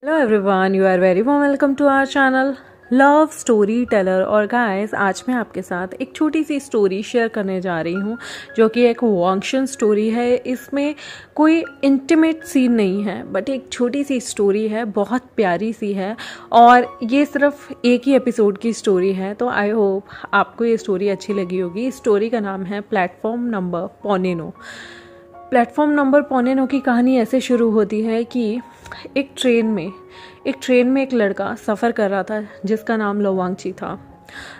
Hello everyone, you are very warm welcome to our channel love story teller. और guys, आज मैं आपके साथ एक छोटी सी स्टोरी शेयर करने जा रही हूँ जो कि एक वॉन्क्शन स्टोरी है। इसमें कोई इंटीमेट सीन नहीं है, बट एक छोटी सी स्टोरी है, बहुत प्यारी सी है। और ये सिर्फ एक ही एपिसोड की स्टोरी है, तो आई होप आपको ये स्टोरी अच्छी लगी होगी। इस स्टोरी का नाम है प्लेटफॉर्म नंबर पौने 9। प्लेटफॉर्म नंबर पौने 9 की कहानी ऐसे शुरू होती है कि एक ट्रेन में एक लड़का सफ़र कर रहा था जिसका नाम लवांगची था।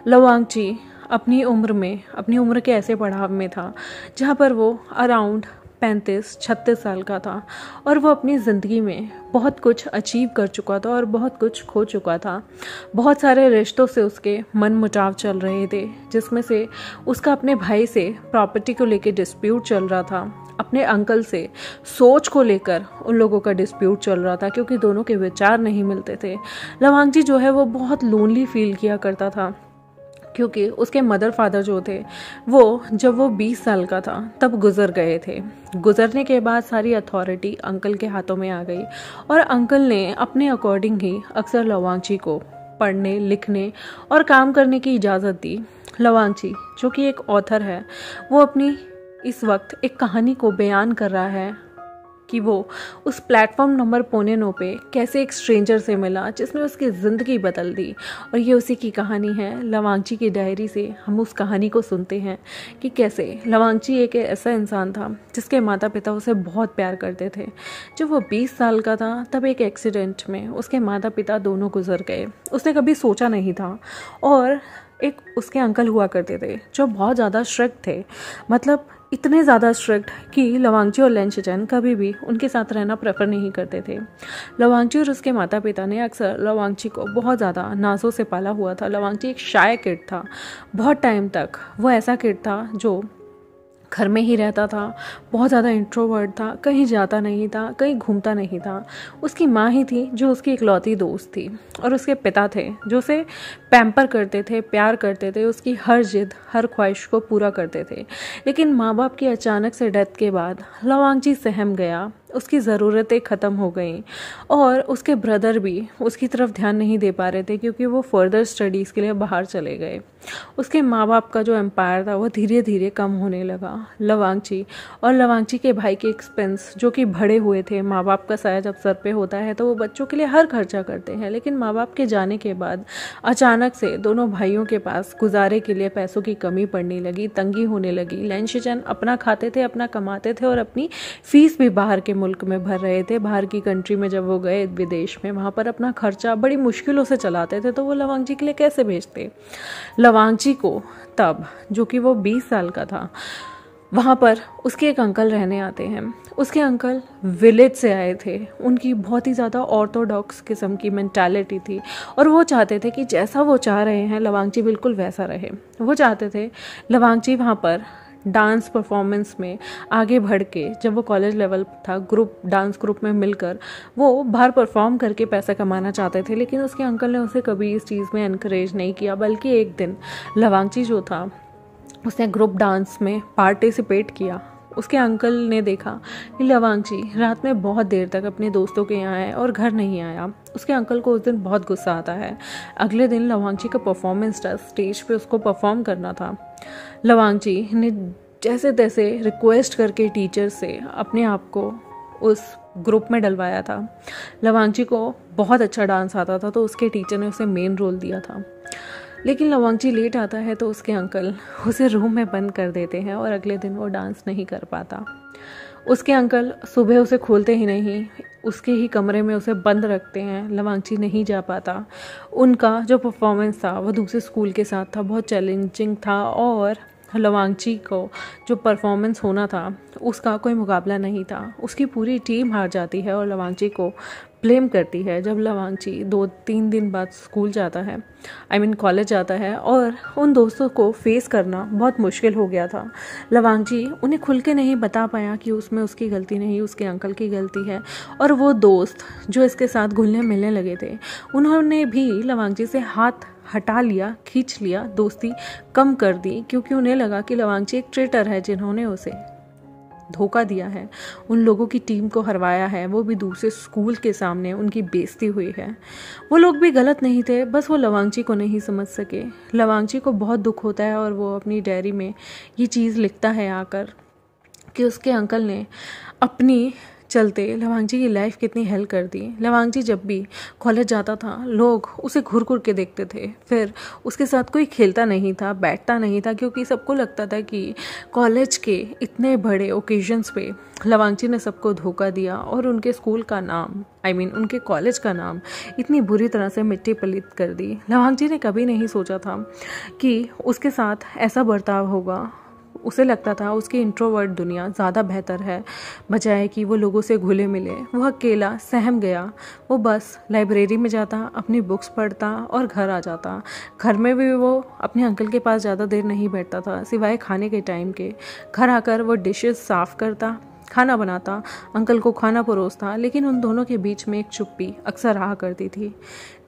लवांगची अपनी उम्र के ऐसे पड़ाव में था जहाँ पर वो अराउंड 35-36 साल का था और वो अपनी ज़िंदगी में बहुत कुछ अचीव कर चुका था और बहुत कुछ खो चुका था। बहुत सारे रिश्तों से उसके मन मुटाव चल रहे थे, जिसमें से उसका अपने भाई से प्रॉपर्टी को लेकर डिस्प्यूट चल रहा था। अपने अंकल से सोच को लेकर उन लोगों का डिस्प्यूट चल रहा था, क्योंकि दोनों के विचार नहीं मिलते थे। लवांगजी जो है वो बहुत लोनली फील किया करता था, क्योंकि उसके मदर फादर जो थे जब वो 20 साल का था तब गुजर गए थे। गुजरने के बाद सारी अथॉरिटी अंकल के हाथों में आ गई और अंकल ने अपने अकॉर्डिंग ही अक्सर लवांगची को पढ़ने, लिखने और काम करने की इजाज़त दी। लवांगची जो कि एक ऑथर है, वो अपनी इस वक्त एक कहानी को बयान कर रहा है कि वो उस प्लेटफॉर्म नंबर पौने 9 पे कैसे एक स्ट्रेंजर से मिला जिसने उसकी ज़िंदगी बदल दी। और ये उसी की कहानी है। लवांगची की डायरी से हम उस कहानी को सुनते हैं कि कैसे लवांगची एक ऐसा इंसान था जिसके माता पिता उसे बहुत प्यार करते थे। जब वो 20 साल का था तब एक एक्सीडेंट में उसके माता पिता दोनों गुजर गए। उसने कभी सोचा नहीं था। और एक उसके अंकल हुआ करते थे जो बहुत ज़्यादा स्ट्रिक्ट थे, मतलब इतने ज़्यादा स्ट्रिक्ट कि लवांगची और लेंशिचन कभी भी उनके साथ रहना प्रेफर नहीं करते थे। लवांगची और उसके माता पिता ने अक्सर लवांगची को बहुत ज़्यादा नाज़ों से पाला हुआ था। लवांगची एक शाय किड था। बहुत टाइम तक वो ऐसा किड था जो घर में ही रहता था, बहुत ज़्यादा इंट्रोवर्ट था, कहीं जाता नहीं था, कहीं घूमता नहीं था। उसकी माँ ही थी जो उसकी इकलौती दोस्त थी, और उसके पिता थे जो उसे पैम्पर करते थे, प्यार करते थे, उसकी हर जिद, हर ख्वाहिश को पूरा करते थे। लेकिन माँ बाप की अचानक से डेथ के बाद लवांगची सहम गया, उसकी ज़रूरतें ख़त्म हो गईं और उसके ब्रदर भी उसकी तरफ ध्यान नहीं दे पा रहे थे, क्योंकि वो फर्दर स्टडीज़ के लिए बाहर चले गए। उसके माँ बाप का जो एम्पायर था वो धीरे धीरे कम होने लगा। लवांगची और लवांगची के भाई के एक्सपेंस जो कि बढ़े हुए थे। माँ बाप का साया जब सर पे होता है तो वो बच्चों के लिए हर खर्चा करते हैं, लेकिन माँ बाप के जाने के बाद अचानक से दोनों भाइयों के पास गुजारे के लिए पैसों की कमी पड़ने लगी, तंगी होने लगी। लेंशिचन अपना खाते थे, अपना कमाते थे और अपनी फीस भी बाहर के मुल्क में भर रहे थे। बाहर की कंट्री में जब वो गए, विदेश में, वहाँ पर अपना खर्चा बड़ी मुश्किलों से चलाते थे, तो वो लवांगची के लिए कैसे भेजते। लवांगची को तब, जो कि वो 20 साल का था, वहाँ पर उसके एक अंकल रहने आते हैं। उसके अंकल विलेज से आए थे। उनकी बहुत ही ज़्यादा ऑर्थोडॉक्स किस्म की मेंटालिटी थी और वो चाहते थे कि जैसा वो चाह रहे हैं लवांगची बिल्कुल वैसा रहे। वो चाहते थे लवांगची वहाँ पर डांस परफॉर्मेंस में आगे बढ़ के, जब वो कॉलेज लेवल था, डांस ग्रुप में मिलकर वो बाहर परफॉर्म करके पैसा कमाना चाहते थे। लेकिन उसके अंकल ने उसे कभी इस चीज़ में एनकरेज नहीं किया, बल्कि एक दिन लवांगची जो था उसने ग्रुप डांस में पार्टिसिपेट किया। उसके अंकल ने देखा कि लवांगची रात में बहुत देर तक अपने दोस्तों के यहाँ है और घर नहीं आया। उसके अंकल को उस दिन बहुत गुस्सा आता है। अगले दिन लवांगची का परफॉर्मेंस था, स्टेज पे उसको परफॉर्म करना था। लवांगची ने जैसे तैसे रिक्वेस्ट करके टीचर से अपने आप को उस ग्रुप में डलवाया था। लवांगची को बहुत अच्छा डांस आता था, तो उसके टीचर ने उसे मेन रोल दिया था। लेकिन लवांगची लेट आता है तो उसके अंकल उसे रूम में बंद कर देते हैं और अगले दिन वो डांस नहीं कर पाता। उसके अंकल सुबह उसे खोलते ही नहीं, उसके ही कमरे में उसे बंद रखते हैं। लवांगची नहीं जा पाता। उनका जो परफॉर्मेंस था वो दूसरे स्कूल के साथ था, बहुत चैलेंजिंग था और लवांगची को जो परफॉर्मेंस होना था उसका कोई मुकाबला नहीं था। उसकी पूरी टीम हार जाती है और लवांगची को ब्लेम करती है। जब लवांगची 2-3 दिन बाद स्कूल जाता है, कॉलेज जाता है, और उन दोस्तों को फेस करना बहुत मुश्किल हो गया था। लवांगची उन्हें खुल के नहीं बता पाया कि उसमें उसकी गलती नहीं, उसके अंकल की गलती है। और वो दोस्त जो इसके साथ घुलने मिलने लगे थे, उन्होंने भी लवांगची से हाथ हटा लिया, खींच लिया, दोस्ती कम कर दी, क्योंकि उन्हें लगा कि लवांगची एक ट्रेटर है जिन्होंने उसे धोखा दिया है, उन लोगों की टीम को हरवाया है, वो भी दूसरे स्कूल के सामने उनकी बेइज्जती हुई है। वो लोग भी गलत नहीं थे, बस वो लवांगची को नहीं समझ सके। लवांगची को बहुत दुख होता है और वो अपनी डायरी में ये चीज़ लिखता है आकर कि उसके अंकल ने अपनी चलते लवांगची की लाइफ कितनी हेल्प कर दी। लवांगची जब भी कॉलेज जाता था लोग उसे घूर घूर के देखते थे, फिर उसके साथ कोई खेलता नहीं था, बैठता नहीं था, क्योंकि सबको लगता था कि कॉलेज के इतने बड़े ओकेजन्स पे लवांगची ने सबको धोखा दिया और उनके स्कूल का नाम उनके कॉलेज का नाम इतनी बुरी तरह से मिट्टी पलीत कर दी। लवांगची ने कभी नहीं सोचा था कि उसके साथ ऐसा बर्ताव होगा। उसे लगता था उसकी इंट्रोवर्ट दुनिया ज़्यादा बेहतर है, बजाय कि वो लोगों से घुले मिले। वो अकेला सहम गया। वो बस लाइब्रेरी में जाता, अपनी बुक्स पढ़ता और घर आ जाता। घर में भी वो अपने अंकल के पास ज़्यादा देर नहीं बैठता था, सिवाय खाने के टाइम के। घर आकर वो डिशेस साफ़ करता, खाना बनाता, अंकल को खाना परोसता, लेकिन उन दोनों के बीच में एक चुप्पी अक्सर रहा करती थी।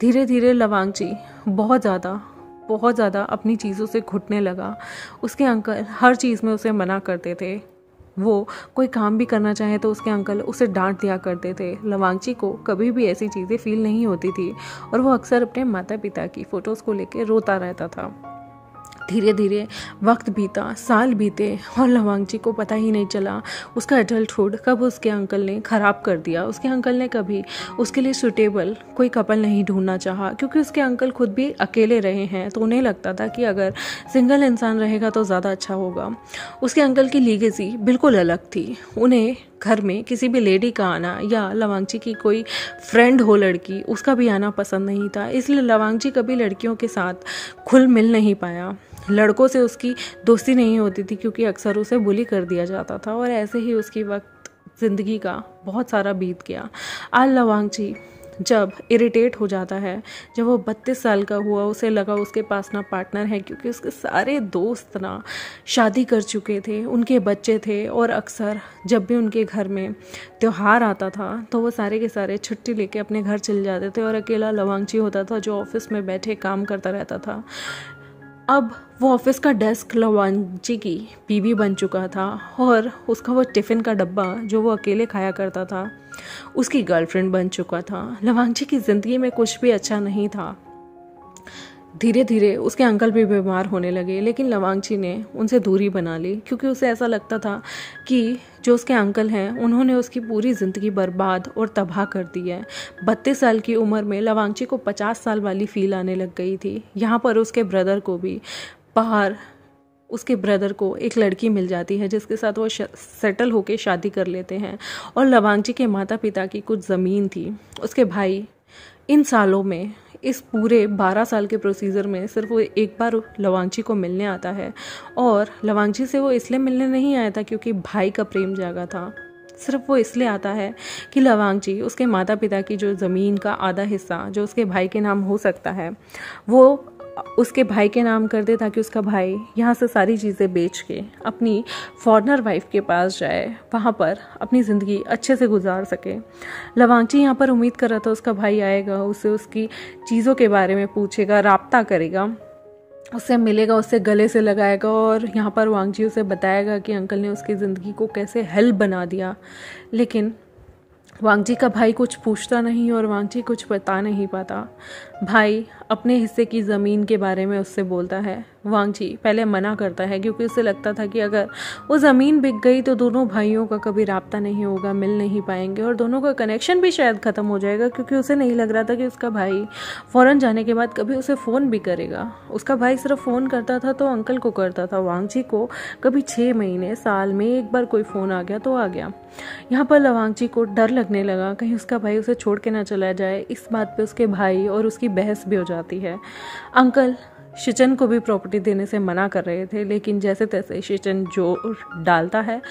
धीरे धीरे लवांगची बहुत ज़्यादा अपनी चीज़ों से घुटने लगा। उसके अंकल हर चीज़ में उसे मना करते थे। वो कोई काम भी करना चाहे तो उसके अंकल उसे डांट दिया करते थे। लवांगची को कभी भी ऐसी चीज़ें फील नहीं होती थी और वो अक्सर अपने माता पिता की फ़ोटोज़ को लेकर रोता रहता था। धीरे धीरे वक्त बीता, साल बीते और लवांगची को पता ही नहीं चला उसका एडल्टहुड कब उसके अंकल ने ख़राब कर दिया। उसके अंकल ने कभी उसके लिए सूटेबल कोई कपल नहीं ढूंढना चाहा, क्योंकि उसके अंकल खुद भी अकेले रहे हैं, तो उन्हें लगता था कि अगर सिंगल इंसान रहेगा तो ज़्यादा अच्छा होगा। उसके अंकल की लीगेसी बिल्कुल अलग थी। उन्हें घर में किसी भी लेडी का आना या लवांगची की कोई फ्रेंड हो लड़की, उसका भी आना पसंद नहीं था। इसलिए लवांगची कभी लड़कियों के साथ खुल मिल नहीं पाया। लड़कों से उसकी दोस्ती नहीं होती थी, क्योंकि अक्सर उसे बुली कर दिया जाता था और ऐसे ही उसकी वक्त ज़िंदगी का बहुत सारा बीत गया। आज लवांगची जब इरिटेट हो जाता है, जब वो 32 साल का हुआ, उसे लगा उसके पास ना पार्टनर है, क्योंकि उसके सारे दोस्त ना शादी कर चुके थे, उनके बच्चे थे और अक्सर जब भी उनके घर में त्यौहार आता था तो वो सारे के सारे छुट्टी लेके अपने घर चले जाते थे और अकेला लवांगची होता था जो ऑफिस में बैठे काम करता रहता था। अब वो ऑफिस का डेस्क लवांगची की बीवी बन चुका था और उसका वो टिफ़िन का डब्बा जो वो अकेले खाया करता था उसकी गर्लफ्रेंड बन चुका था। लवांगची की ज़िंदगी में कुछ भी अच्छा नहीं था। धीरे धीरे उसके अंकल भी बीमार होने लगे, लेकिन लवांगची ने उनसे दूरी बना ली, क्योंकि उसे ऐसा लगता था कि जो उसके अंकल हैं उन्होंने उसकी पूरी ज़िंदगी बर्बाद और तबाह कर दी है। 32 साल की उम्र में लवांगची को 50 साल वाली फील आने लग गई थी। यहाँ पर उसके ब्रदर को भी बाहर उसके ब्रदर को एक लड़की मिल जाती है जिसके साथ वो सेटल होके शादी कर लेते हैं और लवांगची के माता पिता की कुछ ज़मीन थी। उसके भाई इन सालों में, इस पूरे 12 साल के प्रोसीजर में सिर्फ वो एक बार लवांगची को मिलने आता है और लवांगची से वो इसलिए मिलने नहीं आया था क्योंकि भाई का प्रेम जागा था। सिर्फ वो इसलिए आता है कि लवांगची उसके माता पिता की जो ज़मीन का आधा हिस्सा जो उसके भाई के नाम हो सकता है वो उसके भाई के नाम कर दे, ताकि उसका भाई यहाँ से सारी चीज़ें बेच के अपनी फॉरेनर वाइफ के पास जाए, वहाँ पर अपनी ज़िंदगी अच्छे से गुजार सके। लवांगची यहाँ पर उम्मीद कर रहा था उसका भाई आएगा, उसे उसकी चीज़ों के बारे में पूछेगा, राब्ता करेगा, उससे मिलेगा, उससे गले से लगाएगा और यहाँ पर वांगजी उसे बताएगा कि अंकल ने उसकी ज़िंदगी को कैसे हेल बना दिया। लेकिन वांगजी का भाई कुछ पूछता नहीं और वांगजी कुछ बता नहीं पाता। भाई अपने हिस्से की ज़मीन के बारे में उससे बोलता है। वांगजी पहले मना करता है क्योंकि उसे लगता था कि अगर वो ज़मीन बिक गई तो दोनों भाइयों का कभी राब्ता नहीं होगा, मिल नहीं पाएंगे और दोनों का कनेक्शन भी शायद ख़त्म हो जाएगा, क्योंकि उसे नहीं लग रहा था कि उसका भाई फ़ौरन जाने के बाद कभी उसे फ़ोन भी करेगा। उसका भाई सिर्फ फ़ोन करता था तो अंकल को करता था, वांगजी को कभी 6 महीने साल में एक बार कोई फ़ोन आ गया तो आ गया। यहाँ पर लवांगची को डर लगने लगा कहीं उसका भाई उसे छोड़ के ना चला जाए। इस बात पे उसके भाई और उसकी बहस भी हो जाती है। अंकल शिचन को भी प्रॉपर्टी देने से मना कर रहे थे, लेकिन जैसे तैसे शिचन जोर डालता है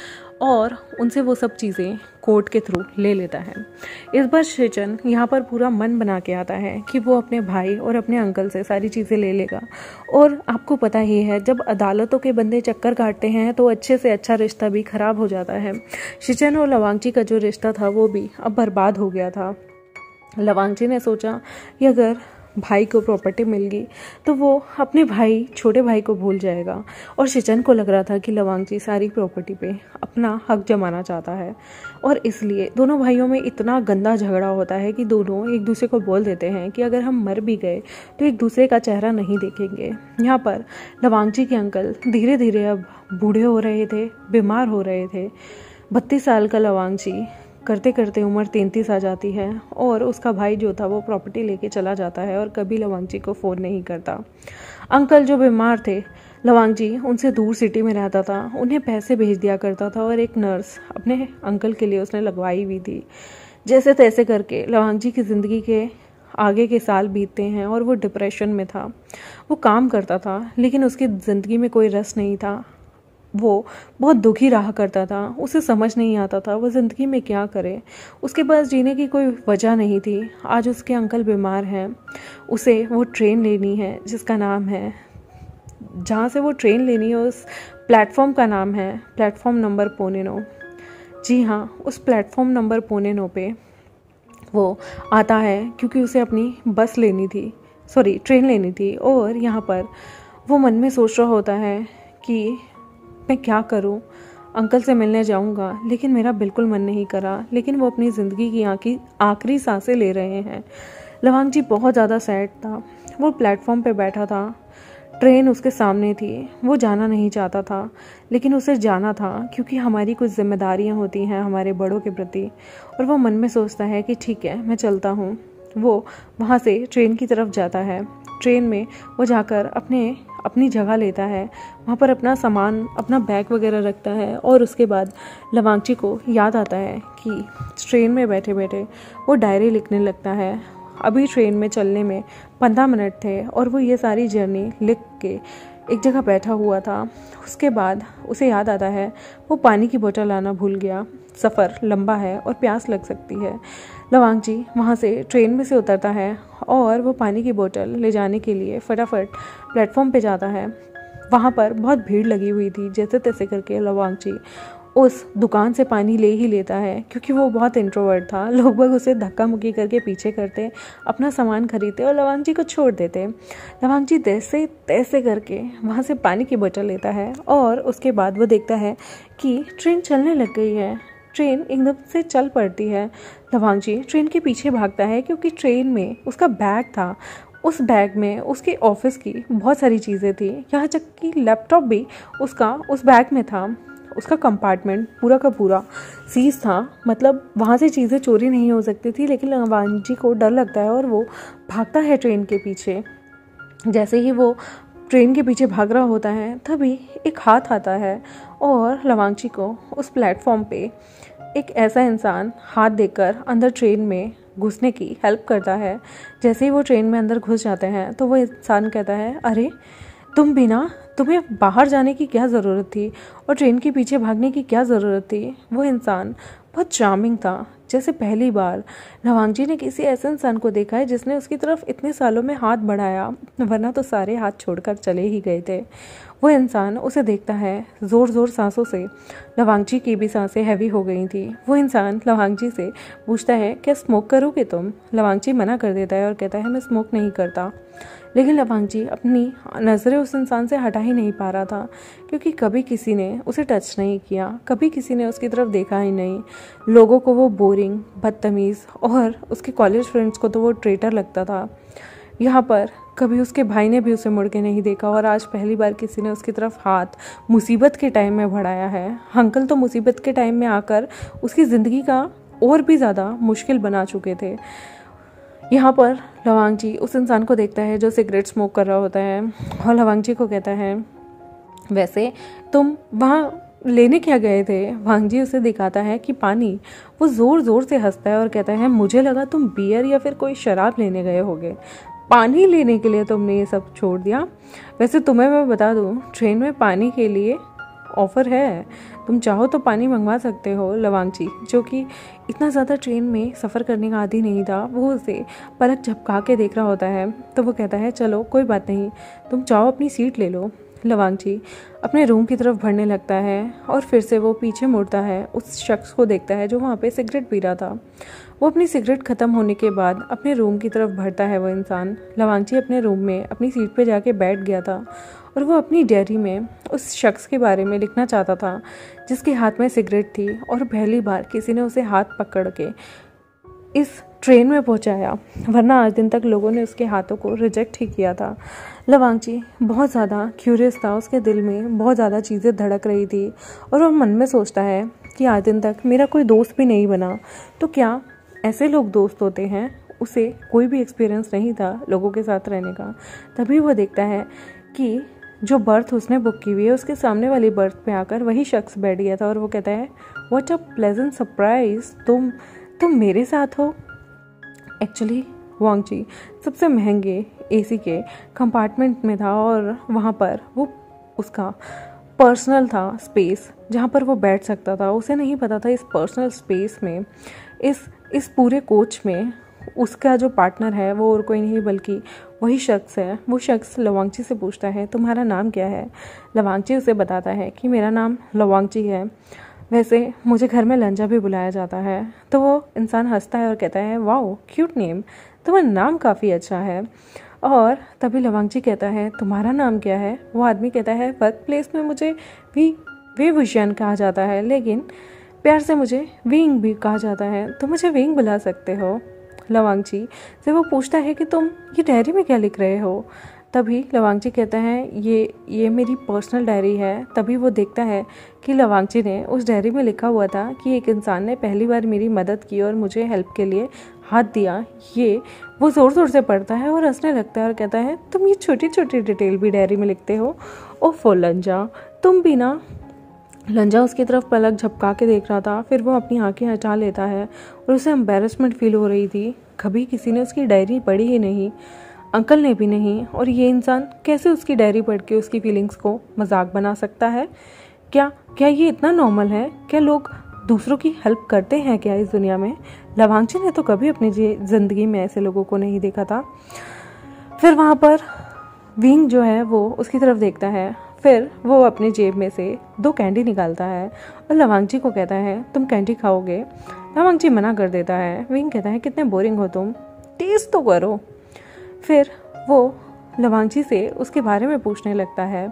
और उनसे वो सब चीज़ें कोर्ट के थ्रू ले लेता है। इस बार शिचन यहाँ पर पूरा मन बना के आता है कि वो अपने भाई और अपने अंकल से सारी चीज़ें ले लेगा। और आपको पता ही है जब अदालतों के बंदे चक्कर काटते हैं तो अच्छे से अच्छा रिश्ता भी ख़राब हो जाता है। शिचन और लवांगची का जो रिश्ता था वो भी अब बर्बाद हो गया था। लवांगची ने सोचा कि अगर भाई को प्रॉपर्टी मिल गई तो वो अपने भाई छोटे भाई को भूल जाएगा। और शिचन को लग रहा था कि लवांगची सारी प्रॉपर्टी पे अपना हक जमाना चाहता है, और इसलिए दोनों भाइयों में इतना गंदा झगड़ा होता है कि दोनों एक दूसरे को बोल देते हैं कि अगर हम मर भी गए तो एक दूसरे का चेहरा नहीं देखेंगे। यहाँ पर लवांगची के अंकल धीरे धीरे अब बूढ़े हो रहे थे, बीमार हो रहे थे। 32 साल का लवांगची करते करते उम्र 33 आ जाती है, और उसका भाई जो था वो प्रॉपर्टी लेके चला जाता है और कभी लवांगची को फ़ोन नहीं करता। अंकल जो बीमार थे, लवांगची उनसे दूर सिटी में रहता था, उन्हें पैसे भेज दिया करता था, और एक नर्स अपने अंकल के लिए उसने लगवाई हुई थी। जैसे तैसे करके लवांगची की ज़िंदगी के आगे के साल बीतते हैं और वो डिप्रेशन में था। वो काम करता था लेकिन उसकी ज़िंदगी में कोई रस नहीं था। वो बहुत दुखी रहा करता था, उसे समझ नहीं आता था वो ज़िंदगी में क्या करे। उसके पास जीने की कोई वजह नहीं थी। आज उसके अंकल बीमार हैं, उसे वो ट्रेन लेनी है जिसका नाम है, जहाँ से वो ट्रेन लेनी है उस प्लेटफॉर्म का नाम है प्लेटफॉर्म नंबर 9:15। जी हाँ, उस प्लेटफॉर्म नंबर 9:15 पे वो आता है क्योंकि उसे अपनी बस लेनी थी, सॉरी ट्रेन लेनी थी। और यहाँ पर वो मन में सोच रहा होता है कि मैं क्या करूं, अंकल से मिलने जाऊंगा लेकिन मेरा बिल्कुल मन नहीं करा, लेकिन वो अपनी ज़िंदगी की आखिरी सांसें ले रहे हैं। लवांगची बहुत ज़्यादा सैड था। वो प्लेटफॉर्म पे बैठा था, ट्रेन उसके सामने थी, वो जाना नहीं चाहता था लेकिन उसे जाना था क्योंकि हमारी कुछ जिम्मेदारियां होती हैं हमारे बड़ों के प्रति। और वो मन में सोचता है कि ठीक है मैं चलता हूँ। वो वहाँ से ट्रेन की तरफ जाता है। ट्रेन में वो जाकर अपनी जगह लेता है, वहाँ पर अपना सामान, अपना बैग वगैरह रखता है। और उसके बाद लवांगची को याद आता है कि ट्रेन में बैठे बैठे वो डायरी लिखने लगता है। अभी ट्रेन में चलने में 15 मिनट थे और वो ये सारी जर्नी लिख के एक जगह बैठा हुआ था। उसके बाद उसे याद आता है वो पानी की बोतल लाना भूल गया। सफ़र लंबा है और प्यास लग सकती है। लवांगची वहाँ से ट्रेन में से उतरता है और वो पानी की बोतल ले जाने के लिए फटाफट प्लेटफॉर्म पे जाता है। वहाँ पर बहुत भीड़ लगी हुई थी। जैसे तैसे करके लवांगची उस दुकान से पानी ले ही लेता है क्योंकि वो बहुत इंट्रोवर्ट था। लोग बाग उसे धक्का मुक्की करके पीछे करते, अपना सामान खरीदते और लवांगची को छोड़ देते। लवांगची जैसे तैसे करके वहाँ से पानी की बोतल लेता है और उसके बाद वो देखता है कि ट्रेन चलने लग गई है। ट्रेन एकदम से चल पड़ती है। लवांगची ट्रेन के पीछे भागता है क्योंकि ट्रेन में उसका बैग था। उस बैग में उसके ऑफिस की बहुत सारी चीज़ें थी, यहाँ तक कि लैपटॉप भी उसका उस बैग में था। उसका कंपार्टमेंट पूरा का पूरा सीज था, मतलब वहाँ से चीज़ें चोरी नहीं हो सकती थी। लेकिन लवांगची को डर लगता है और वो भागता है ट्रेन के पीछे। जैसे ही वो ट्रेन के पीछे भाग रहा होता है तभी एक हाथ आता है और लवांगची को उस प्लेटफॉर्म पे एक ऐसा इंसान हाथ देकर अंदर ट्रेन में घुसने की हेल्प करता है। जैसे ही वो ट्रेन में अंदर घुस जाते हैं तो वो इंसान कहता है, अरे तुम्हें बाहर जाने की क्या ज़रूरत थी और ट्रेन के पीछे भागने की क्या ज़रूरत थी। वो इंसान बहुत चार्मिंग था, जैसे पहली बार लवांगची ने किसी ऐसे इंसान को देखा है जिसने उसकी तरफ इतने सालों में हाथ बढ़ाया, वरना तो सारे हाथ छोड़कर चले ही गए थे। वो इंसान उसे देखता है ज़ोर ज़ोर सांसों से। लवांगची की भी सांसें हैवी हो गई थी। वो इंसान लवांगची से पूछता है, क्या स्मोक करोगे तुम? लवांगची मना कर देता है और कहता है, मैं स्मोक नहीं करता। लेकिन लवांगची अपनी नज़रें उस इंसान से हटा ही नहीं पा रहा था क्योंकि कभी किसी ने उसे टच नहीं किया, कभी किसी ने उसकी तरफ देखा ही नहीं। लोगों को वो बोरिंग, बदतमीज़ और उसके कॉलेज फ्रेंड्स को तो वो ट्रेटर लगता था। यहाँ पर कभी उसके भाई ने भी उसे मुड़ के नहीं देखा और आज पहली बार किसी ने उसकी तरफ हाथ मुसीबत के टाइम में बढ़ाया है। अंकल तो मुसीबत के टाइम में आकर उसकी ज़िंदगी का और भी ज़्यादा मुश्किल बना चुके थे। यहाँ पर लवांगची उस इंसान को देखता है जो सिगरेट स्मोक कर रहा होता है और लवांगची को कहता है, वैसे तुम वहाँ लेने क्या गए थे? लवांगची उसे दिखाता है कि पानी। वो ज़ोर ज़ोर से हंसता है और कहता है, मुझे लगा तुम बियर या फिर कोई शराब लेने गए होगे, पानी लेने के लिए तुमने ये सब छोड़ दिया। वैसे तुम्हें मैं बता दूँ, ट्रेन में पानी के लिए ऑफ़र है, तुम चाहो तो पानी मंगवा सकते हो। लवांगची, जो कि इतना ज़्यादा ट्रेन में सफ़र करने का आदी नहीं था, वो उसे पलक झपका के देख रहा होता है। तो वो कहता है, चलो कोई बात नहीं, तुम चाहो अपनी सीट ले लो। लवांगची अपने रूम की तरफ बढ़ने लगता है और फिर से वो पीछे मुड़ता है, उस शख्स को देखता है जो वहाँ पे सिगरेट पी रहा था। वो अपनी सिगरेट ख़त्म होने के बाद अपने रूम की तरफ बढ़ता है वो इंसान। लवांगची अपने रूम में अपनी सीट पे जाके बैठ गया था और वो अपनी डायरी में उस शख्स के बारे में लिखना चाहता था जिसके हाथ में सिगरेट थी और पहली बार किसी ने उसे हाथ पकड़ के इस ट्रेन में पहुंचाया, वरना आज दिन तक लोगों ने उसके हाथों को रिजेक्ट ही किया था। लवांगची बहुत ज़्यादा क्यूरियस था, उसके दिल में बहुत ज़्यादा चीज़ें धड़क रही थी और वो मन में सोचता है कि आज दिन तक मेरा कोई दोस्त भी नहीं बना, तो क्या ऐसे लोग दोस्त होते हैं। उसे कोई भी एक्सपीरियंस नहीं था लोगों के साथ रहने का। तभी वो देखता है कि जो बर्थ उसने बुक की हुई है उसके सामने वाली बर्थ पे आकर वही शख्स बैठ गया था और वो कहता है व्हाट अ प्लेजेंट सरप्राइज, तुम मेरे साथ हो। एक्चुअली वांगची सबसे महंगे एसी के कंपार्टमेंट में था और वहाँ पर वो उसका पर्सनल था स्पेस जहाँ पर वो बैठ सकता था। उसे नहीं पता था इस पर्सनल स्पेस में, इस पूरे कोच में उसका जो पार्टनर है वो और कोई नहीं बल्कि वही शख्स है। वो शख्स लवांगची से पूछता है तुम्हारा नाम क्या है। लवांगची उसे बताता है कि मेरा नाम लवांगची है, वैसे मुझे घर में लंजा भी बुलाया जाता है। तो वो इंसान हंसता है और कहता है वाओ क्यूट नेम, तुम्हारा नाम काफ़ी अच्छा है। और तभी लवांगची कहता है तुम्हारा नाम क्या है। वो आदमी कहता है वर्क प्लेस में मुझे विभूषण कहा जाता है, लेकिन प्यार से मुझे विंग भी कहा जाता है, तो मुझे विंग बुला सकते हो। लवांगची से वो पूछता है कि तुम ये डायरी में क्या लिख रहे हो। तभी लवांगची कहता है ये मेरी पर्सनल डायरी है। तभी वो देखता है कि लवांगची ने उस डायरी में लिखा हुआ था कि एक इंसान ने पहली बार मेरी मदद की और मुझे हेल्प के लिए हाथ दिया। ये वो ज़ोर ज़ोर से पढ़ता है और हंसने लगता है और कहता है तुम ये छोटी छोटी डिटेल भी डायरी में लिखते हो। ओफो लंजा, तुम भी ना। लंजा उसकी तरफ पलक झपका के देख रहा था, फिर वो अपनी आंखें हटा लेता है और उसे एम्बेरसमेंट फील हो रही थी। कभी किसी ने उसकी डायरी पढ़ी ही नहीं, अंकल ने भी नहीं, और ये इंसान कैसे उसकी डायरी पढ़ के उसकी फीलिंग्स को मजाक बना सकता है। क्या ये इतना नॉर्मल है? क्या लोग दूसरों की हेल्प करते हैं क्या इस दुनिया में? लवांगची ने तो कभी अपनी ज़िंदगी में ऐसे लोगों को नहीं देखा था। फिर वहाँ पर विंग जो है वो उसकी तरफ देखता है, फिर वो अपनी जेब में से 2 कैंडी निकालता है और लवांगची को कहता है तुम कैंडी खाओगे। लवांगची मना कर देता है। विंग कहता है कितने बोरिंग हो तुम, टेस्ट तो करो। फिर वो लवांगची से उसके बारे में पूछने लगता है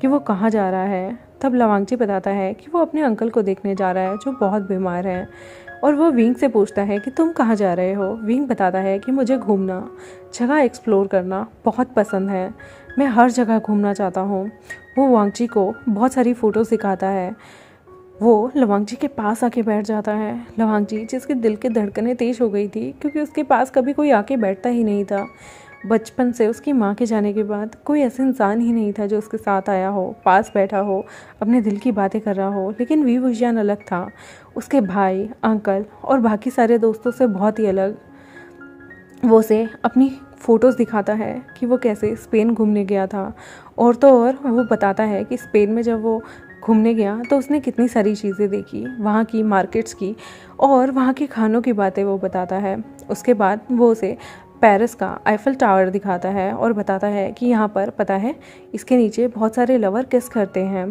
कि वो कहाँ जा रहा है। तब लवांगची बताता है कि वो अपने अंकल को देखने जा रहा है जो बहुत बीमार है, और वो विंग से पूछता है कि तुम कहाँ जा रहे हो। विंग बताता है कि मुझे घूमना, जगह एक्सप्लोर करना बहुत पसंद है, मैं हर जगह घूमना चाहता हूँ। वो वांगची को बहुत सारी फ़ोटोज़ दिखाता है। वो लवांगची के पास आके बैठ जाता है। लवांगची जिसके दिल की धड़कनें तेज़ हो गई थी क्योंकि उसके पास कभी कोई आके बैठता ही नहीं था। बचपन से उसकी माँ के जाने के बाद कोई ऐसा इंसान ही नहीं था जो उसके साथ आया हो, पास बैठा हो, अपने दिल की बातें कर रहा हो। लेकिन विभूषण अलग था, उसके भाई, अंकल और बाकी सारे दोस्तों से बहुत ही अलग। वो उसे अपनी फ़ोटोज़ दिखाता है कि वो कैसे स्पेन घूमने गया था, और तो और वो बताता है कि स्पेन में जब वो घूमने गया तो उसने कितनी सारी चीज़ें देखी, वहाँ की मार्केट्स की और वहाँ के खानों की बातें वो बताता है। उसके बाद वो उसे पेरिस का आईफल टावर दिखाता है और बताता है कि यहाँ पर पता है इसके नीचे बहुत सारे लवर किस करते हैं।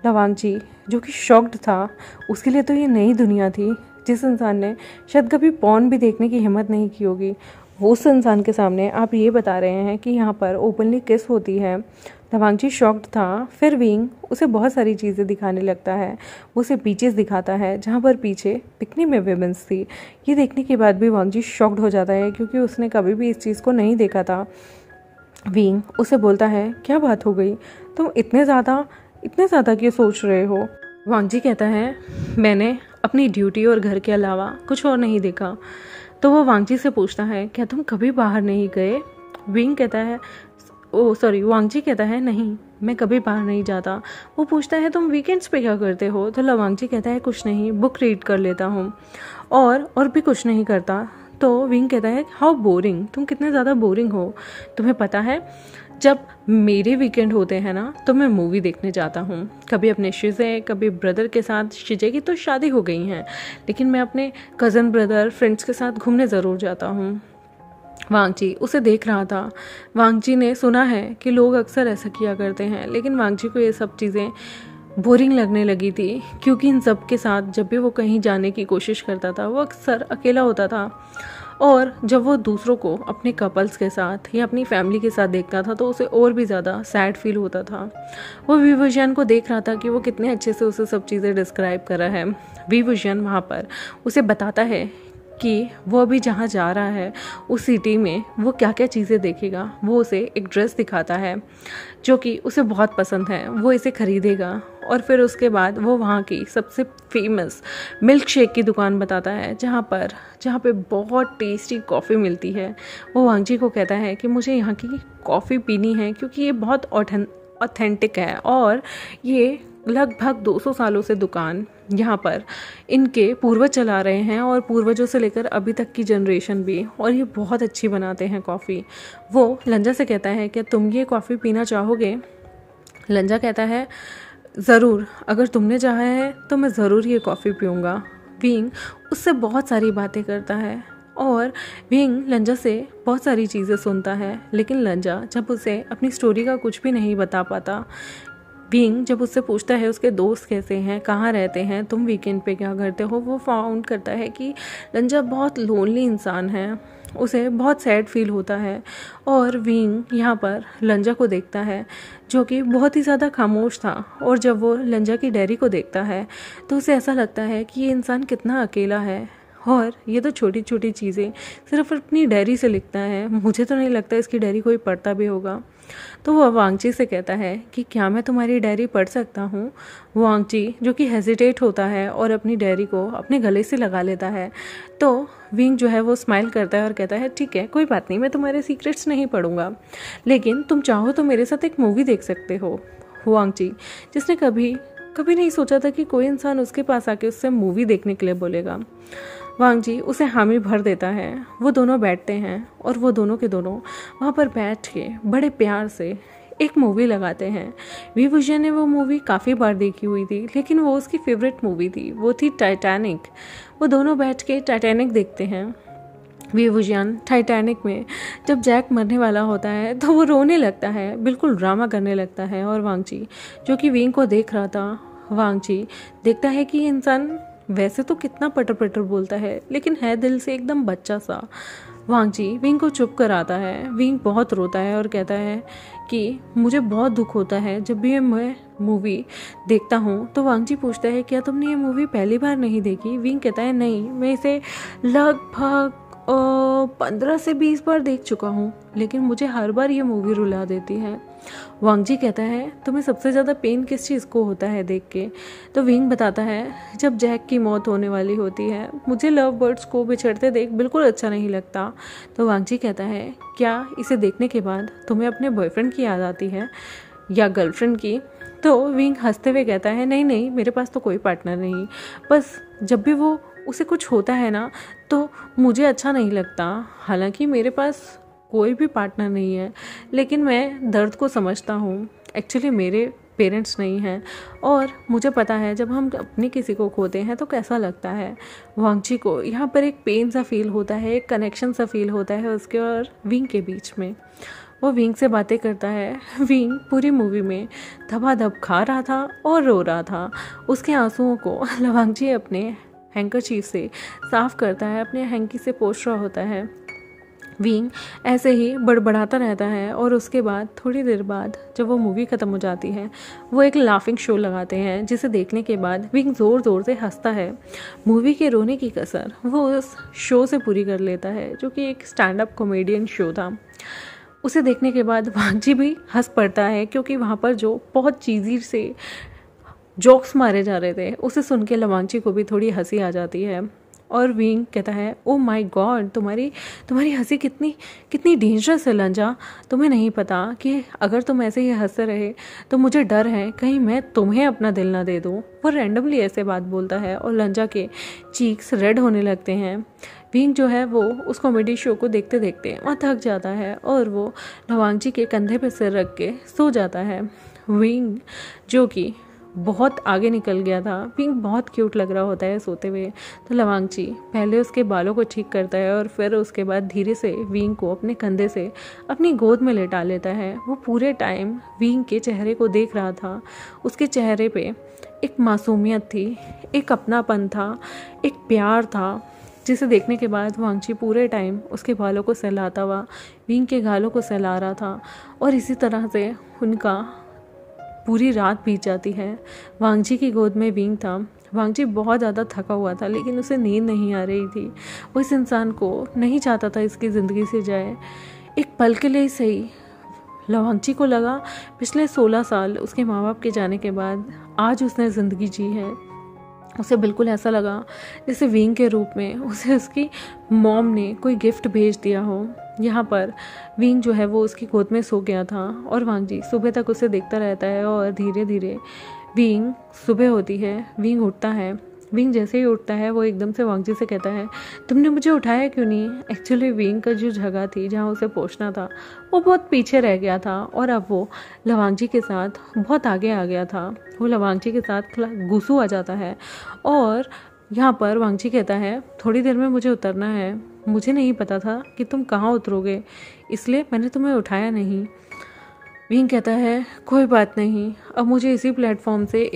लवांगची जो कि शॉक्ड था, उसके लिए तो ये नई दुनिया थी। जिस इंसान ने शायद कभी पॉर्न भी देखने की हिम्मत नहीं की होगी, वो उस इंसान के सामने आप ये बता रहे हैं कि यहाँ पर ओपनली किस होती है। लवांगची शॉक्ड था। फिर विंग उसे बहुत सारी चीज़ें दिखाने लगता है। वो उसे बीचेस दिखाता है जहाँ पर पीछे पिकनिक में विमेंस थी। ये देखने के बाद भी वांगची शॉक्ड हो जाता है क्योंकि उसने कभी भी इस चीज़ को नहीं देखा था। विंग उसे बोलता है क्या बात हो गई, तुम इतने ज़्यादा क्यों सोच रहे हो। वांगची कहता है मैंने अपनी ड्यूटी और घर के अलावा कुछ और नहीं देखा। तो वो वांगची से पूछता है क्या तुम कभी बाहर नहीं गए। विंग कहता है वांगची कहता है नहीं, मैं कभी बाहर नहीं जाता। वो पूछता है तुम वीकेंड्स पे क्या करते हो। तो लवांगची कहता है कुछ नहीं, बुक रीड कर लेता हूँ और भी कुछ नहीं करता। तो विंग कहता है हाउ बोरिंग, तुम कितने ज़्यादा बोरिंग हो। तुम्हें पता है जब मेरे वीकेंड होते हैं ना तो मैं मूवी देखने जाता हूँ, कभी अपने शिजे, कभी ब्रदर के साथ। शिजे की तो शादी हो गई हैं, लेकिन मैं अपने कज़न ब्रदर फ्रेंड्स के साथ घूमने ज़रूर जाता हूँ। वांगजी उसे देख रहा था। वांगजी ने सुना है कि लोग अक्सर ऐसा किया करते हैं, लेकिन वांगजी को ये सब चीज़ें बोरिंग लगने लगी थी, क्योंकि इन सब के साथ जब भी वो कहीं जाने की कोशिश करता था वो अक्सर अकेला होता था। और जब वो दूसरों को अपने कपल्स के साथ या अपनी फैमिली के साथ देखता था तो उसे और भी ज़्यादा सैड फील होता था। वो विभूषण को देख रहा था कि वो कितने अच्छे से उसे सब चीज़ें डिस्क्राइब कर रहा है। विभूषण वहाँ पर उसे बताता है कि वो अभी जहाँ जा रहा है उस सिटी में वो क्या क्या चीज़ें देखेगा। वो उसे एक ड्रेस दिखाता है जो कि उसे बहुत पसंद है, वो इसे खरीदेगा और फिर उसके बाद वो वहाँ की सबसे फेमस मिल्क शेक की दुकान बताता है जहाँ पे बहुत टेस्टी कॉफ़ी मिलती है। वो वांगजी को कहता है कि मुझे यहाँ की कॉफ़ी पीनी है क्योंकि ये बहुत ऑथेंटिक है और ये लगभग 200 सालों से दुकान यहाँ पर इनके पूर्वज चला रहे हैं और पूर्वजों से लेकर अभी तक की जनरेशन भी, और ये बहुत अच्छी बनाते हैं कॉफ़ी। वो लंजा से कहता है क्या तुम ये कॉफ़ी पीना चाहोगे? लंजा कहता है ज़रूर, अगर तुमने चाहा है तो मैं ज़रूर ये कॉफ़ी पीऊँगा। विंग उससे बहुत सारी बातें करता है और विंग लंजा से बहुत सारी चीज़ें सुनता है, लेकिन लंजा जब उसे अपनी स्टोरी का कुछ भी नहीं बता पाता। विंग जब उससे पूछता है उसके दोस्त कैसे हैं, कहाँ रहते हैं, तुम वीकेंड पे क्या करते हो, वो फाउंड करता है कि लंजा बहुत लोनली इंसान है, उसे बहुत सैड फील होता है। और विंग यहाँ पर लंजा को देखता है जो कि बहुत ही ज़्यादा खामोश था, और जब वो लंजा की डायरी को देखता है तो उसे ऐसा लगता है कि ये इंसान कितना अकेला है और ये तो छोटी छोटी चीज़ें सिर्फ अपनी डायरी से लिखता है, मुझे तो नहीं लगता इसकी डायरी कोई पढ़ता भी होगा। तो वो वांगजी से कहता है कि क्या मैं तुम्हारी डायरी पढ़ सकता हूँ? वांगजी जो कि हेजिटेट होता है और अपनी डायरी को अपने गले से लगा लेता है, तो विंग जो है वो स्माइल करता है और कहता है ठीक है, कोई बात नहीं, मैं तुम्हारे सीक्रेट्स नहीं पढ़ूंगा, लेकिन तुम चाहो तो मेरे साथ एक मूवी देख सकते हो। वांगजी जिसने कभी नहीं सोचा था कि कोई इंसान उसके पास आके उससे मूवी देखने के लिए बोलेगा। वांगजी उसे हामी भर देता है। वो दोनों बैठते हैं और वो दोनों के दोनों वहाँ पर बैठ के बड़े प्यार से एक मूवी लगाते हैं। विभूषण ने वो मूवी काफ़ी बार देखी हुई थी, लेकिन वो उसकी फेवरेट मूवी थी, वो थी टाइटैनिक। वो दोनों बैठ के टाइटैनिक देखते हैं। विभूषण टाइटैनिक में जब जैक मरने वाला होता है तो वो रोने लगता है, बिल्कुल ड्रामा करने लगता है। और वांगजी जो कि विंग को देख रहा था, वांगजी देखता है कि इंसान वैसे तो कितना पटर पटर बोलता है, लेकिन है दिल से एकदम बच्चा सा। वांगजी विंग को चुप कराता है। विंग बहुत रोता है और कहता है कि मुझे बहुत दुख होता है जब भी मैं मूवी देखता हूँ। तो वांगजी पूछता है क्या तुमने ये मूवी पहली बार नहीं देखी? विंग कहता है नहीं, मैं इसे लगभग 15 से 20 बार देख चुका हूँ, लेकिन मुझे हर बार ये मूवी रुला देती है। वांगजी कहता है तुम्हें सबसे ज़्यादा पेन किस चीज़ को होता है देख के? तो विंग बताता है जब जैक की मौत होने वाली होती है, मुझे लव बर्ड्स को बिछड़ते देख बिल्कुल अच्छा नहीं लगता। तो वांगजी कहता है क्या इसे देखने के बाद तुम्हें अपने बॉयफ्रेंड की याद आती है या गर्लफ्रेंड की? तो विंग हंसते हुए कहता है नहीं नहीं, मेरे पास तो कोई पार्टनर नहीं, बस जब भी वो उसे कुछ होता है ना तो मुझे अच्छा नहीं लगता। हालांकि मेरे पास कोई भी पार्टनर नहीं है, लेकिन मैं दर्द को समझता हूँ। एक्चुअली मेरे पेरेंट्स नहीं हैं और मुझे पता है जब हम अपने किसी को खोते हैं तो कैसा लगता है। वांगजी को यहाँ पर एक पेन सा फील होता है, एक कनेक्शन सा फील होता है उसके और विंग के बीच में। वो विंग से बातें करता है। विंग पूरी मूवी में धबाधब खा रहा था और रो रहा था। उसके आंसुओं को वांगजी अपने हैंकरचीफ से साफ करता है, अपने हैंकी से पोंछ रहा होता है। विंग ऐसे ही बड़बड़ाता रहता है और उसके बाद थोड़ी देर बाद जब वो मूवी ख़त्म हो जाती है वो एक लाफिंग शो लगाते हैं, जिसे देखने के बाद विंग ज़ोर ज़ोर से हंसता है। मूवी के रोने की कसर वो उस शो से पूरी कर लेता है जो कि एक स्टैंड अप कॉमेडियन शो था। उसे देखने के बाद वांगजी भी हंस पड़ता है, क्योंकि वहाँ पर जो बहुत चीज़ी से जोक्स मारे जा रहे थे उसे सुन के वांगजी को भी थोड़ी हंसी आ जाती है। और विंग कहता है ओ माय गॉड, तुम्हारी हंसी कितनी डेंजरस है लंजा। तुम्हें नहीं पता कि अगर तुम ऐसे ही हंसते रहे तो मुझे डर है कहीं मैं तुम्हें अपना दिल ना दे दूँ। वो रैंडमली ऐसे बात बोलता है और लंजा के चीक्स रेड होने लगते हैं। विंग जो है वो उस कॉमेडी शो को देखते देखते वहाँ थक जाता है और वो वांगजी के कंधे पे सिर रख के सो जाता है। विंग जो कि बहुत आगे निकल गया था। विंग बहुत क्यूट लग रहा होता है सोते हुए। तो लवांगची पहले उसके बालों को ठीक करता है और फिर उसके बाद धीरे से विंग को अपने कंधे से अपनी गोद में लेटा लेता है। वो पूरे टाइम विंग के चेहरे को देख रहा था। उसके चेहरे पे एक मासूमियत थी, एक अपनापन था, एक प्यार था, जिसे देखने के बाद वांगची पूरे टाइम उसके बालों को सहलाता हुआ विंग के गालों को सहला रहा था। और इसी तरह से उनका पूरी रात बीत जाती है। वांगची की गोद में विंग था। वांगची बहुत ज़्यादा थका हुआ था, लेकिन उसे नींद नहीं आ रही थी। वो इस इंसान को नहीं चाहता था इसकी ज़िंदगी से जाए। एक पल के लिए सही लवांगची को लगा पिछले 16 साल उसके माँ बाप के जाने के बाद आज उसने ज़िंदगी जी है। उसे बिल्कुल ऐसा लगा जैसे विंग के रूप में उसे उसकी मॉम ने कोई गिफ्ट भेज दिया हो। यहाँ पर विंग जो है वो उसकी गोद में सो गया था और वांगची सुबह तक उसे देखता रहता है। और धीरे धीरे विंग सुबह होती है, विंग उठता है। विंग जैसे ही उठता है वो एकदम से वांगची से कहता है, तुमने मुझे उठाया क्यों नहीं। एक्चुअली विंग का जो जगह थी जहाँ उसे पहुँचना था वो बहुत पीछे रह गया था और अब वो लवांगची के साथ बहुत आगे आ गया था। वो लवांगची के साथ गुस्सू आ जाता है और यहाँ पर वांगची कहता है, थोड़ी देर में मुझे उतरना है, मुझे नहीं पता था कि तुम कहाँ उतरोगे, इसलिए मैंने तुम्हें उठाया नहीं। विंग कहता है, कोई बात नहीं, अब मुझे इसी प्लेटफॉर्म से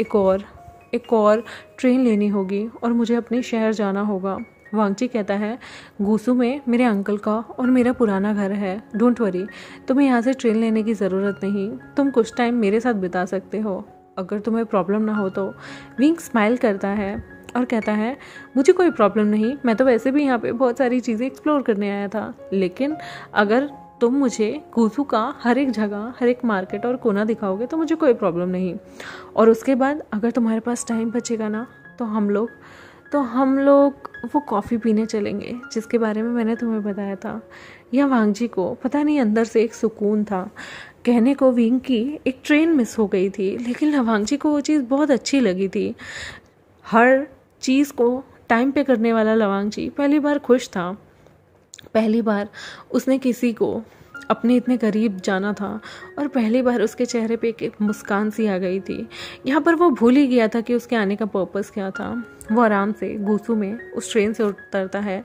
एक और ट्रेन लेनी होगी और मुझे अपने शहर जाना होगा। वांगची कहता है, गुसू में मेरे अंकल का और मेरा पुराना घर है, डोंट वरी, तुम्हें यहाँ से ट्रेन लेने की ज़रूरत नहीं, तुम कुछ टाइम मेरे साथ बिता सकते हो अगर तुम्हें प्रॉब्लम ना हो तो। विंग स्माइल करता है और कहता है, मुझे कोई प्रॉब्लम नहीं, मैं तो वैसे भी यहाँ पे बहुत सारी चीज़ें एक्सप्लोर करने आया था, लेकिन अगर तुम मुझे गुसू का हर एक जगह, हर एक मार्केट और कोना दिखाओगे तो मुझे कोई प्रॉब्लम नहीं। और उसके बाद अगर तुम्हारे पास टाइम बचेगा ना तो हम लोग वो कॉफ़ी पीने चलेंगे जिसके बारे में मैंने तुम्हें बताया था। या वांगची को पता नहीं अंदर से एक सुकून था। कहने को विंग की एक ट्रेन मिस हो गई थी, लेकिन वांगची को वो चीज़ बहुत अच्छी लगी थी। हर चीज़ को टाइम पे करने वाला लवांगची पहली बार खुश था। पहली बार उसने किसी को अपने इतने करीब जाना था और पहली बार उसके चेहरे पे एक मुस्कान सी आ गई थी। यहाँ पर वो भूल ही गया था कि उसके आने का पर्पस क्या था। वो आराम से गुसू में उस ट्रेन से उतरता है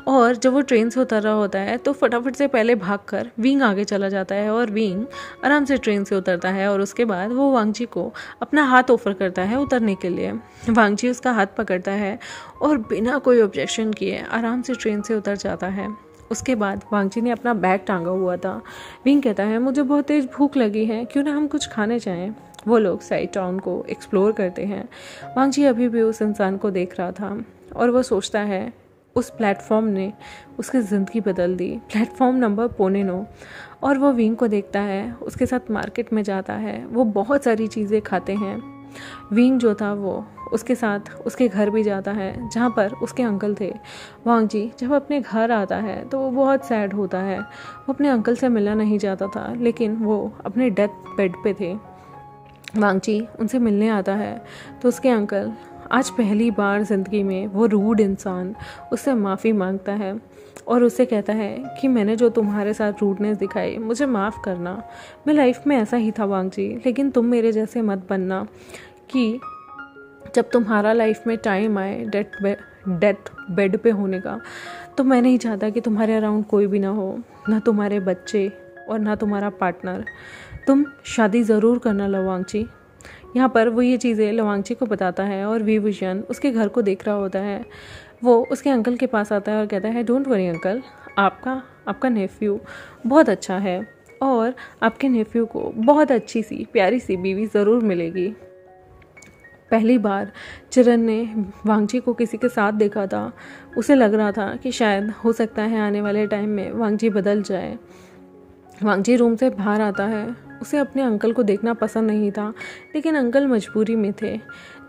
और जब वो ट्रेन से उतर रहा होता है तो फटाफट से पहले भागकर विंग आगे चला जाता है और विंग आराम से ट्रेन से उतरता है। और उसके बाद वो वांगची को अपना हाथ ऑफर करता है उतरने के लिए। वांगची उसका हाथ पकड़ता है और बिना कोई ऑब्जेक्शन किए आराम से ट्रेन से उतर जाता है। उसके बाद वांगची ने अपना बैग टांगा हुआ था। विंग कहता है, मुझे बहुत तेज भूख लगी है, क्यों ना हम कुछ खाने जाएं। वो लोग साइड टाउन को एक्सप्लोर करते हैं। वांगची अभी भी उस इंसान को देख रहा था और वो सोचता है उस प्लेटफॉर्म ने उसकी ज़िंदगी बदल दी, प्लेटफॉर्म नंबर 9:15। और वो विंग को देखता है, उसके साथ मार्केट में जाता है, वो बहुत सारी चीज़ें खाते हैं। विंग जो था वो उसके साथ उसके घर भी जाता है जहाँ पर उसके अंकल थे। वांगची जब अपने घर आता है तो वो बहुत सैड होता है। वो अपने अंकल से मिलना नहीं चाहता था, लेकिन वो अपने डेथ बेड पे थे। वांगची उनसे मिलने आता है तो उसके अंकल आज पहली बार ज़िंदगी में वो रूड इंसान उससे माफ़ी मांगता है और उससे कहता है कि मैंने जो तुम्हारे साथ रूडनेस दिखाई मुझे माफ़ करना। मैं लाइफ में ऐसा ही था वांगची, लेकिन तुम मेरे जैसे मत बनना कि जब तुम्हारा लाइफ में टाइम आए डेथ बेड पे होने का तो मैं नहीं चाहता कि तुम्हारे अराउंड कोई भी ना हो, ना तुम्हारे बच्चे और ना तुम्हारा पार्टनर। तुम शादी ज़रूर करना लवांगची। यहाँ पर वो ये चीज़ें लवांगची को बताता है और वी विजन उसके घर को देख रहा होता है। वो उसके अंकल के पास आता है और कहता है, डोंट वरी अंकल, आपका नेफ्यू बहुत अच्छा है और आपके नेफ्यू को बहुत अच्छी सी प्यारी सी बीवी ज़रूर मिलेगी। पहली बार चिरन ने वांगची को किसी के साथ देखा था। उसे लग रहा था कि शायद हो सकता है आने वाले टाइम में वांगची बदल जाए। वांगची रूम से बाहर आता है। उसे अपने अंकल को देखना पसंद नहीं था, लेकिन अंकल मजबूरी में थे।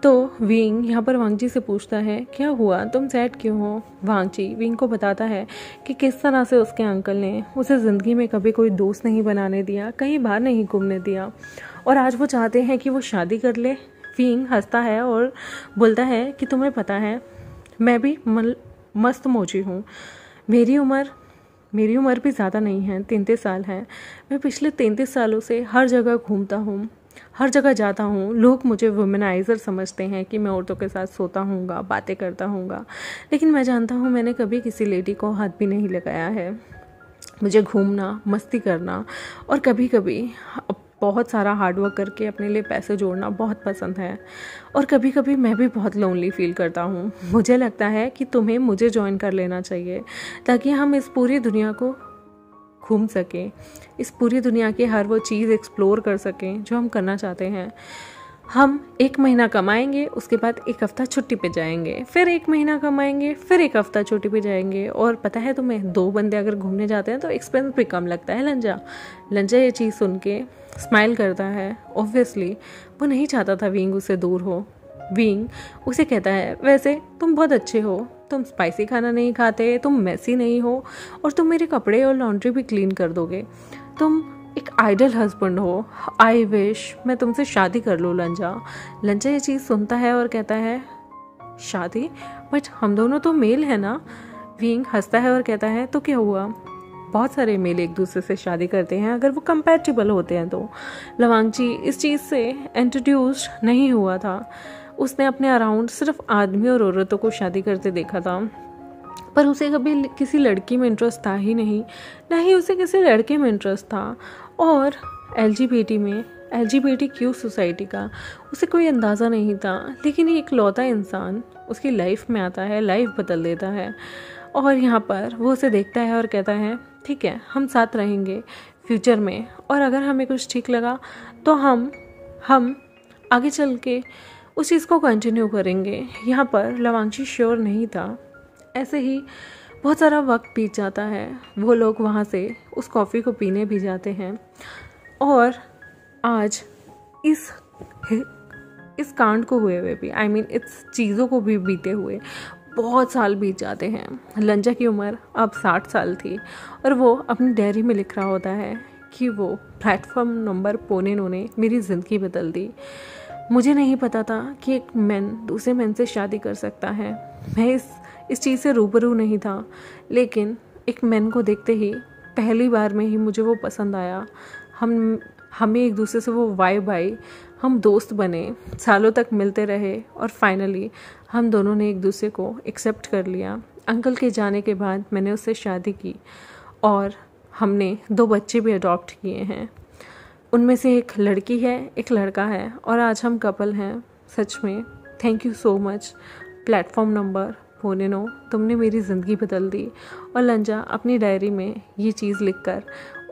तो विंग यहाँ पर वांगची से पूछता है, क्या हुआ, तुम सैड क्यों हो। वांगची विंग को बताता है कि किस तरह से उसके अंकल ने उसे ज़िंदगी में कभी कोई दोस्त नहीं बनाने दिया, कहीं बाहर नहीं घूमने दिया, और आज वो चाहते हैं कि वो शादी कर ले। विंग हंसता है और बोलता है कि तुम्हें पता है मैं भी मस्त मौजी हूँ। मेरी उम्र भी ज़्यादा नहीं है, 33 साल है। मैं पिछले 33 सालों से हर जगह घूमता हूँ। हर जगह जाता हूँ, लोग मुझे वुमेनाइज़र समझते हैं कि मैं औरतों के साथ सोता हूँगा, बातें करता हूँगा, लेकिन मैं जानता हूँ मैंने कभी किसी लेडी को हाथ भी नहीं लगाया है। मुझे घूमना, मस्ती करना और कभी कभी बहुत सारा हार्डवर्क करके अपने लिए पैसे जोड़ना बहुत पसंद है। और कभी कभी मैं भी बहुत लोनली फील करता हूँ। मुझे लगता है कि तुम्हें मुझे ज्वाइन कर लेना चाहिए ताकि हम इस पूरी दुनिया को घूम सकें, इस पूरी दुनिया की हर वो चीज़ एक्सप्लोर कर सकें जो हम करना चाहते हैं। हम 1 महीना कमाएंगे, उसके बाद 1 हफ्ता छुट्टी पे जाएंगे, फिर 1 महीना कमाएंगे, फिर 1 हफ्ता छुट्टी पे जाएंगे। और पता है तुम्हें, 2 बंदे अगर घूमने जाते हैं तो एक्सपेंस भी कम लगता है। लंजा ये चीज़ सुन के स्माइल करता है। ऑब्वियसली वो नहीं चाहता था विंग उससे दूर हो। विंग उसे कहता है, वैसे तुम बहुत अच्छे हो, तुम स्पाइसी खाना नहीं खाते, तुम मेसी नहीं हो और तुम मेरे कपड़े और लॉन्ड्री भी क्लीन कर दोगे, तुम एक आइडल हस्बैंड हो। आई विश मैं तुमसे शादी कर लूँ लंजा ये चीज़ सुनता है और कहता है, शादी? बट हम दोनों तो मेल है ना। विंग हंसता है और कहता है, तो क्या हुआ, बहुत सारे मेल एक दूसरे से शादी करते हैं अगर वो कंपैटिबल होते हैं तो। लवांगची इस चीज़ से इंट्रोड्यूस्ड नहीं हुआ था। उसने अपने अराउंड सिर्फ आदमी और औरतों को शादी करते देखा था, पर उसे कभी किसी लड़की में इंटरेस्ट था ही नहीं, ना ही उसे किसी लड़के में इंटरेस्ट था। और LGBTQ सोसाइटी का उसे कोई अंदाज़ा नहीं था। लेकिन एक लौता इंसान उसकी लाइफ में आता है, लाइफ बदल देता है। और यहाँ पर वो उसे देखता है और कहता है, ठीक है, हम साथ रहेंगे फ्यूचर में, और अगर हमें कुछ ठीक लगा तो हम आगे चल के उस चीज़ को कंटिन्यू करेंगे। यहाँ पर लवांगची श्योर नहीं था। ऐसे ही बहुत सारा वक्त बीत जाता है। वो लोग वहाँ से उस कॉफ़ी को पीने भी जाते हैं। और आज इस कांड को हुए हुए भी, इस चीज़ों को भी बीते हुए बहुत साल बीत जाते हैं। लंजा की उम्र अब 60 साल थी और वो अपनी डायरी में लिख रहा होता है कि वो प्लेटफॉर्म नंबर पोनेनो ने मेरी ज़िंदगी बदल दी। मुझे नहीं पता था कि एक मैन दूसरे मैन से शादी कर सकता है। मैं इस चीज़ से रूबरू नहीं था, लेकिन एक मैन को देखते ही पहली बार में ही मुझे वो पसंद आया। हमें एक दूसरे से वो वाइब आई, हम दोस्त बने, सालों तक मिलते रहे और फाइनली हम दोनों ने एक दूसरे को एक्सेप्ट कर लिया। अंकल के जाने के बाद मैंने उससे शादी की और हमने 2 बच्चे भी अडॉप्ट किए हैं। उनमें से एक लड़की है, एक लड़का है और आज हम कपल हैं। सच में thank you so much platform number पोनेनो, तुमने मेरी ज़िंदगी बदल दी। और लंजा अपनी डायरी में ये चीज़ लिखकर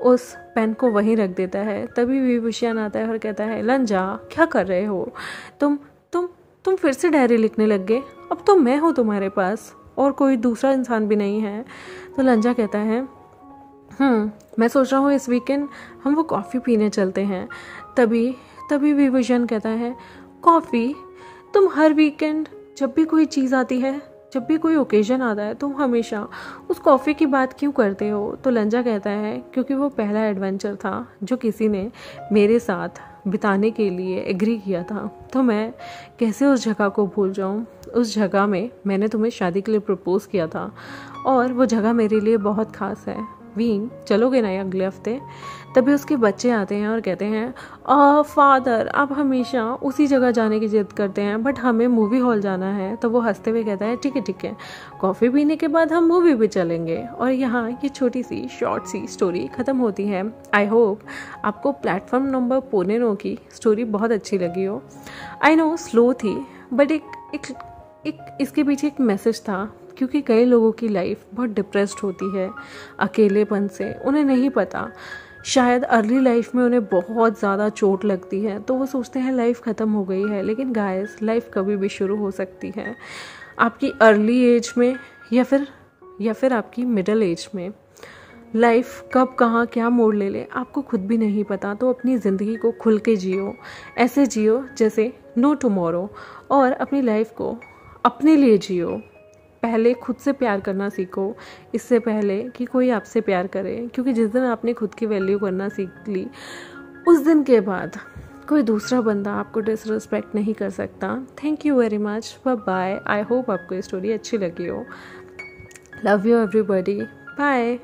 उस पेन को वहीं रख देता है। तभी विभूषण आता है और कहता है, लंजा क्या कर रहे हो तुम फिर से डायरी लिखने लग गए? अब तो मैं हूँ तुम्हारे पास और कोई दूसरा इंसान भी नहीं है। तो लंजा कहता है, मैं सोच रहा हूँ इस वीकेंड हम वो कॉफ़ी पीने चलते हैं। तभी विभूषण कहता है, कॉफ़ी? तुम हर वीकेंड जब भी कोई चीज़ आती है, जब भी कोई ओकेजन आता है, तुम हमेशा उस कॉफ़ी की बात क्यों करते हो? तो लंजा कहता है, क्योंकि वो पहला एडवेंचर था जो किसी ने मेरे साथ बिताने के लिए एग्री किया था, तो मैं कैसे उस जगह को भूल जाऊं। उस जगह में मैंने तुम्हें शादी के लिए प्रपोज किया था और वो जगह मेरे लिए बहुत ख़ास है। विंग, चलोगे ना अगले हफ्ते? तभी उसके बच्चे आते हैं और कहते हैं, फादर आप हमेशा उसी जगह जाने की जिद करते हैं, बट हमें मूवी हॉल जाना है। तो वो हंसते हुए कहता है, ठीक है, कॉफ़ी पीने के बाद हम मूवी भी चलेंगे। और यहाँ ये छोटी सी शॉर्ट सी स्टोरी ख़त्म होती है। आई होप आपको प्लेटफॉर्म नंबर पोनेनो की स्टोरी बहुत अच्छी लगी हो। आई नो स्लो थी, बट एक इसके पीछे एक मैसेज था, क्योंकि कई लोगों की लाइफ बहुत डिप्रेस्ड होती है अकेलेपन से। उन्हें नहीं पता, शायद अर्ली लाइफ में उन्हें बहुत ज़्यादा चोट लगती है तो वो सोचते हैं लाइफ ख़त्म हो गई है, लेकिन गाइस लाइफ कभी भी शुरू हो सकती है, आपकी अर्ली एज में या फिर आपकी मिडिल एज में। लाइफ कब कहाँ क्या मोड़ ले ले आपको खुद भी नहीं पता। तो अपनी ज़िंदगी को खुल के जियो, ऐसे जियो जैसे नो टुमारो, और अपनी लाइफ को अपने लिए जियो। पहले खुद से प्यार करना सीखो, इससे पहले कि कोई आपसे प्यार करे, क्योंकि जिस दिन आपने खुद की वैल्यू करना सीख ली, उस दिन के बाद कोई दूसरा बंदा आपको डिसरिस्पेक्ट नहीं कर सकता। Thank you very much, bye. I hope आपको ये स्टोरी अच्छी लगी हो। Love you everybody, bye.